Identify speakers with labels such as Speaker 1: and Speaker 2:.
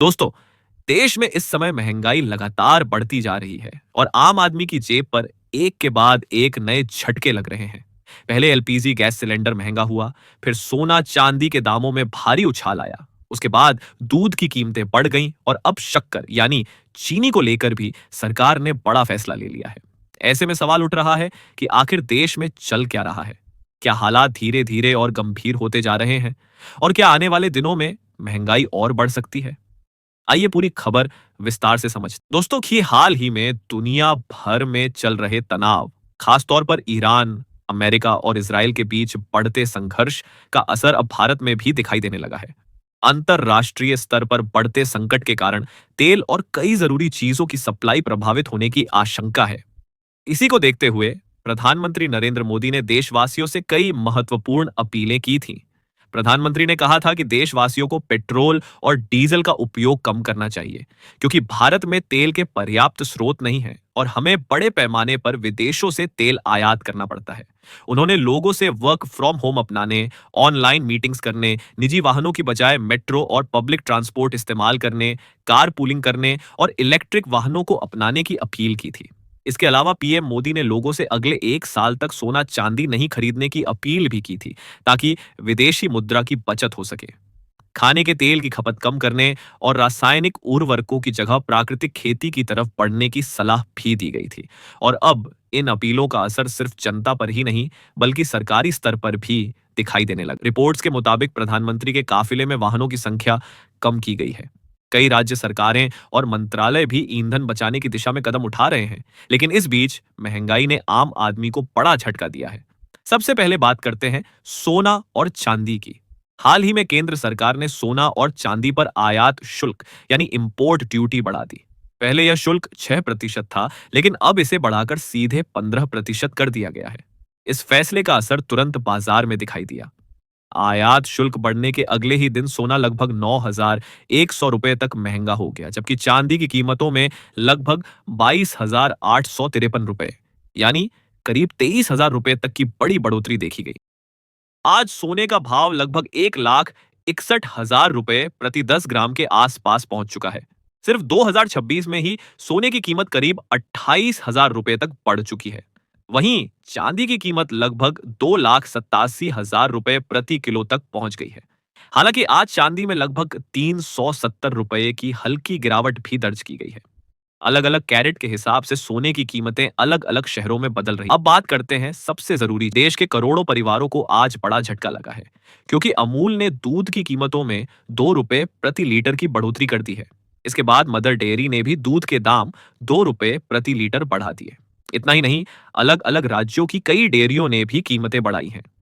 Speaker 1: दोस्तों, देश में इस समय महंगाई लगातार बढ़ती जा रही है और आम आदमी की जेब पर एक के बाद एक नए झटके लग रहे हैं। पहले एलपीजी गैस सिलेंडर महंगा हुआ, फिर सोना चांदी के दामों में भारी उछाल आया। उसके बाद दूध की कीमतें बढ़ गईं और अब शक्कर यानी चीनी को लेकर भी सरकार ने बड़ा फैसला ले लिया है। ऐसे में सवाल उठ रहा है कि आखिर देश में चल क्या रहा है? क्या हालात धीरे धीरे और गंभीर होते जा रहे हैं? और क्या आने वाले दिनों में महंगाई और बढ़ सकती है? आइए पूरी खबर विस्तार से समझते हैं। दोस्तों, कि हाल ही में दुनिया भर में चल रहे तनाव, खासतौर पर ईरान, अमेरिका और इसराइल के बीच बढ़ते संघर्ष का असर अब भारत में भी दिखाई देने लगा है। अंतरराष्ट्रीय स्तर पर बढ़ते संकट के कारण तेल और कई जरूरी चीजों की सप्लाई प्रभावित होने की आशंका है। इसी को देखते हुए प्रधानमंत्री नरेंद्र मोदी ने देशवासियों से कई महत्वपूर्ण अपीलें की थीं। प्रधानमंत्री ने कहा था कि देशवासियों को पेट्रोल और डीजल का उपयोग कम करना चाहिए, क्योंकि भारत में तेल के पर्याप्त स्रोत नहीं है और हमें बड़े पैमाने पर विदेशों से तेल आयात करना पड़ता है। उन्होंने लोगों से वर्क फ्रॉम होम अपनाने, ऑनलाइन मीटिंग्स करने, निजी वाहनों की बजाय मेट्रो और पब्लिक ट्रांसपोर्ट इस्तेमाल करने, कार पूलिंग करने और इलेक्ट्रिक वाहनों को अपनाने की अपील की थी। इसके अलावा पीएम मोदी ने लोगों से अगले 1 साल तक सोना चांदी नहीं खरीदने की अपील भी की थी, ताकि विदेशी मुद्रा की बचत हो सके। खाने के तेल की खपत कम करने और रासायनिक उर्वरकों की जगह प्राकृतिक खेती की तरफ बढ़ने की सलाह भी दी गई थी। और अब इन अपीलों का असर सिर्फ जनता पर ही नहीं, बल्कि सरकारी स्तर पर भी दिखाई देने लगा। रिपोर्ट्स के मुताबिक प्रधानमंत्री के काफिले में वाहनों की संख्या कम की गई है। कई राज्य सरकारें और मंत्रालय भी ईंधन बचाने की दिशा में कदम उठा रहे हैं, लेकिन इस बीच महंगाई ने आम आदमी को बड़ा झटका दिया है। सबसे पहले बात करते हैं सोना और चांदी की। हाल ही में केंद्र सरकार ने सोना और चांदी पर आयात शुल्क यानी इंपोर्ट ड्यूटी बढ़ा दी। पहले यह शुल्क 6% था, लेकिन अब इसे बढ़ाकर सीधे 15% कर दिया गया है। इस फैसले का असर तुरंत बाजार में दिखाई दिया। आयात शुल्क बढ़ने के अगले ही दिन सोना लगभग 9,100 रुपए तक महंगा हो गया, जबकि चांदी की कीमतों में लगभग 22,853 रुपए यानी करीब 23,000 रुपए तक की बड़ी बढ़ोतरी देखी गई। आज सोने का भाव लगभग 1,61,000 रुपए प्रति 10 ग्राम के आसपास पहुंच चुका है। सिर्फ 2026 में ही सोने की कीमत करीब 28,000 रुपए तक बढ़ चुकी है। वहीं चांदी की कीमत लगभग 2,87,000 रुपए प्रति किलो तक पहुंच गई है। हालांकि आज चांदी में लगभग 370 रुपए की हल्की गिरावट भी दर्ज की गई है। अलग अलग कैरेट के हिसाब से सोने की कीमतें अलग अलग शहरों में बदल रही। अब बात करते हैं सबसे जरूरी, देश के करोड़ों परिवारों को आज बड़ा झटका लगा है, क्योंकि अमूल ने दूध की कीमतों में 2 रुपए प्रति लीटर की बढ़ोतरी कर दी है। इसके बाद मदर डेयरी ने भी दूध के दाम 2 रुपए प्रति लीटर बढ़ा दिए। इतना ही नहीं, अलग अलग राज्यों की कई डेयरियों ने भी कीमतें बढ़ाई हैं।